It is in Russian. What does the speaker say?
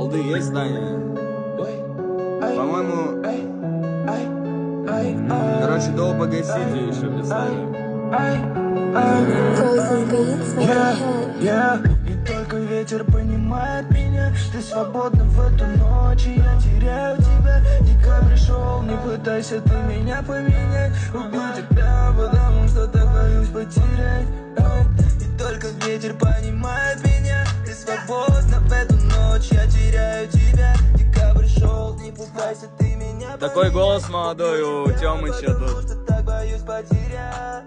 Голды есть, Даня? По-моему... Короче, до погасите еще писали. И только ветер понимает меня. Ты свободна в эту ночь, и я теряю тебя. Декабрь пришел, не пытайся ты меня поменять. Убью тебя, потому что так боюсь потерять. И только ветер понимает меня. Ты свободна в эту ночь, я теряю тебя. Декабрь пришел, не пытайся ты меня поменять. Такой голос молодой у Тёмыча тут. Так боюсь потерять.